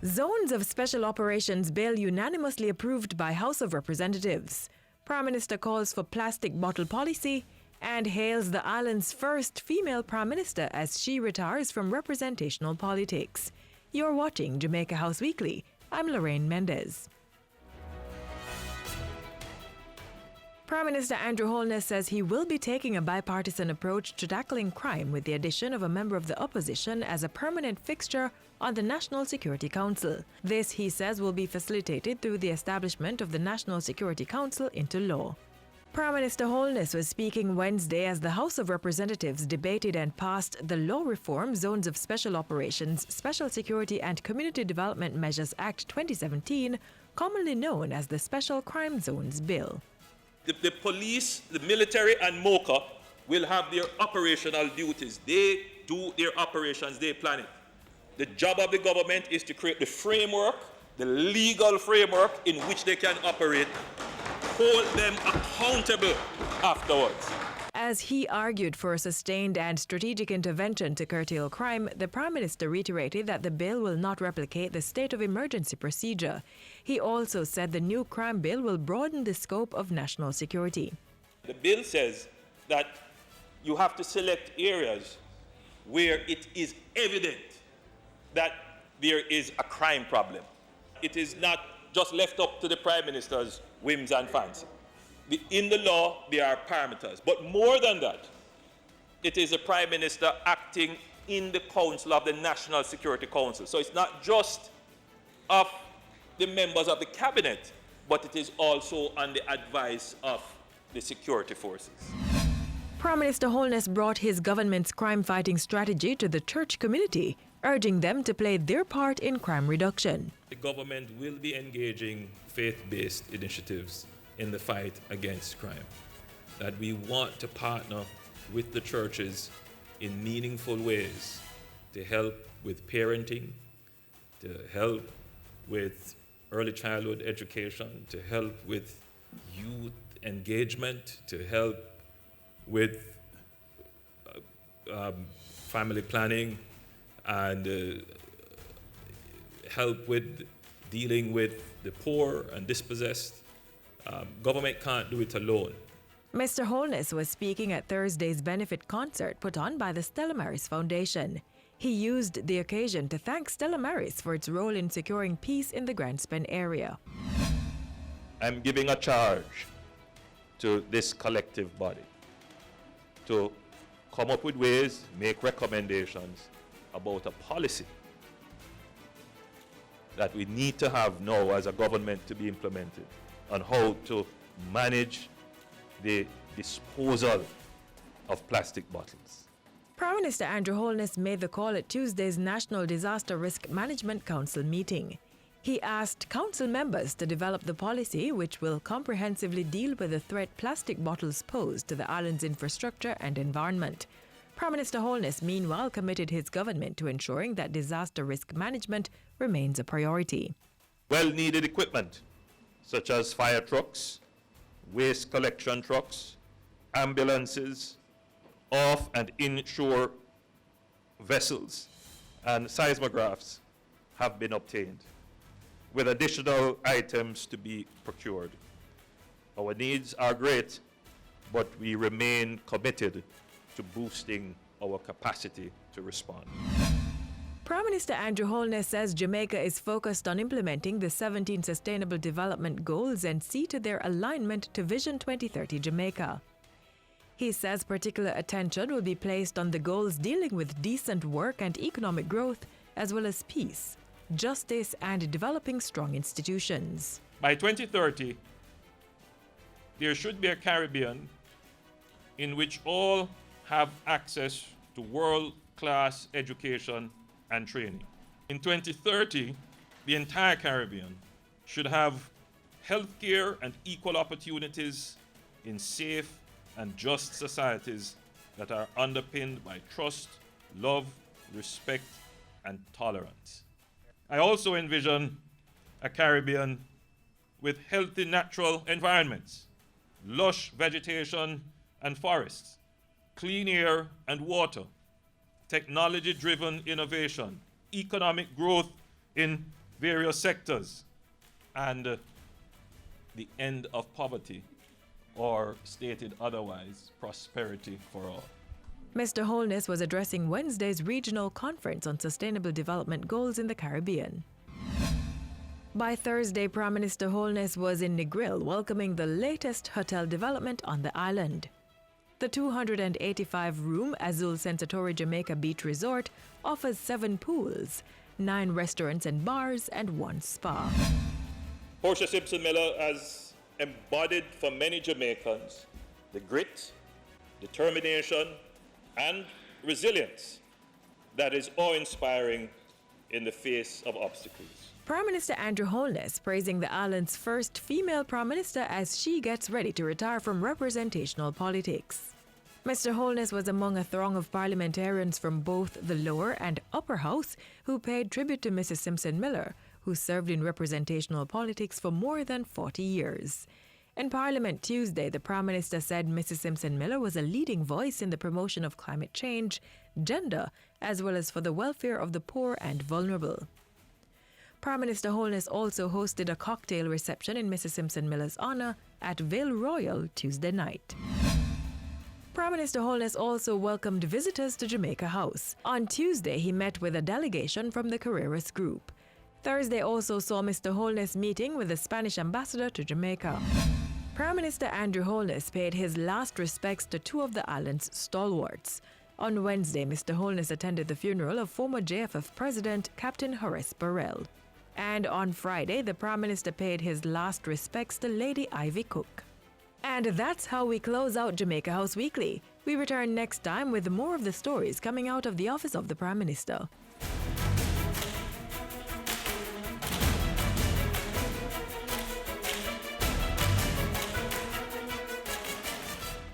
Zones of Special Operations Bill unanimously approved by House of Representatives. Prime Minister calls for plastic bottle policy and hails the island's first female Prime Minister as she retires from representational politics. You're watching Jamaica House Weekly. I'm Lorraine Mendez. Prime Minister Andrew Holness says he will be taking a bipartisan approach to tackling crime with the addition of a member of the opposition as a permanent fixture on the National Security Council. This, he says, will be facilitated through the establishment of the National Security Council into law. Prime Minister Holness was speaking Wednesday as the House of Representatives debated and passed the Law Reform Zones of Special Operations, Special Security and Community Development Measures Act 2017, commonly known as the Special Crime Zones Bill. The police, the military and MOCA will have their operational duties. They do their operations, they plan it. The job of the government is to create the framework, the legal framework in which they can operate, hold them accountable afterwards. As he argued for a sustained and strategic intervention to curtail crime, the Prime Minister reiterated that the bill will not replicate the state of emergency procedure. He also said the new crime bill will broaden the scope of national security. The bill says that you have to select areas where it is evident that there is a crime problem. It is not just left up to the Prime Minister's whims and fancy. In the law, there are parameters. But more than that, it is the Prime Minister acting in the council of the National Security Council. So it's not just of the members of the cabinet, but it is also on the advice of the security forces. Prime Minister Holness brought his government's crime-fighting strategy to the church community, urging them to play their part in crime reduction. The government will be engaging faith-based initiatives in the fight against crime. That we want to partner with the churches in meaningful ways to help with parenting, to help with early childhood education, to help with youth engagement, to help with family planning, and help with dealing with the poor and dispossessed. Government can't do it alone. Mr. Holness was speaking at Thursday's benefit concert put on by the Stella Maris Foundation. He used the occasion to thank Stella Maris for its role in securing peace in the Grand Spen area. I'm giving a charge to this collective body to come up with ways, make recommendations about a policy that we need to have now as a government to be implemented on how to manage the disposal of plastic bottles. Prime Minister Andrew Holness made the call at Tuesday's National Disaster Risk Management Council meeting. He asked council members to develop the policy which will comprehensively deal with the threat plastic bottles pose to the island's infrastructure and environment. Prime Minister Holness, meanwhile, committed his government to ensuring that disaster risk management remains a priority. Well-needed equipment, such as fire trucks, waste collection trucks, ambulances, off and inshore vessels, and seismographs have been obtained, with additional items to be procured. Our needs are great, but we remain committed to boosting our capacity to respond. Prime Minister Andrew Holness says Jamaica is focused on implementing the 17 Sustainable Development Goals and see to their alignment to Vision 2030 Jamaica. He says particular attention will be placed on the goals dealing with decent work and economic growth, as well as peace, justice, and developing strong institutions. By 2030, there should be a Caribbean in which all have access to world-class education and training. In 2030, the entire Caribbean should have healthcare and equal opportunities in safe and just societies that are underpinned by trust, love, respect, and tolerance. I also envision a Caribbean with healthy natural environments, lush vegetation and forests, clean air and water, technology-driven innovation, economic growth in various sectors and the end of poverty, or stated otherwise, prosperity for all. Mr. Holness was addressing Wednesday's regional conference on sustainable development goals in the Caribbean. By Thursday, Prime Minister Holness was in Negril welcoming the latest hotel development on the island. The 285-room Azul Sensatori Jamaica Beach Resort offers 7 pools, 9 restaurants and bars, and 1 spa. Portia Simpson Miller has embodied for many Jamaicans the grit, determination, and resilience that is awe-inspiring in the face of obstacles. Prime Minister Andrew Holness praising the island's first female Prime Minister as she gets ready to retire from representational politics. Mr. Holness was among a throng of parliamentarians from both the lower and upper house who paid tribute to Mrs. Simpson Miller, who served in representational politics for more than 40 years. In Parliament Tuesday, the Prime Minister said Mrs. Simpson Miller was a leading voice in the promotion of climate change, gender, as well as for the welfare of the poor and vulnerable. Prime Minister Holness also hosted a cocktail reception in Mrs. Simpson Miller's honor at Vale Royal Tuesday night. Prime Minister Holness also welcomed visitors to Jamaica House. On Tuesday, he met with a delegation from the Carreras Group. Thursday also saw Mr. Holness meeting with the Spanish ambassador to Jamaica. Prime Minister Andrew Holness paid his last respects to 2 of the island's stalwarts. On Wednesday, Mr. Holness attended the funeral of former JFF President Captain Horace Burrell. And on Friday, the Prime Minister paid his last respects to Lady Ivy Cook. And that's how we close out Jamaica House Weekly. We return next time with more of the stories coming out of the office of the Prime Minister.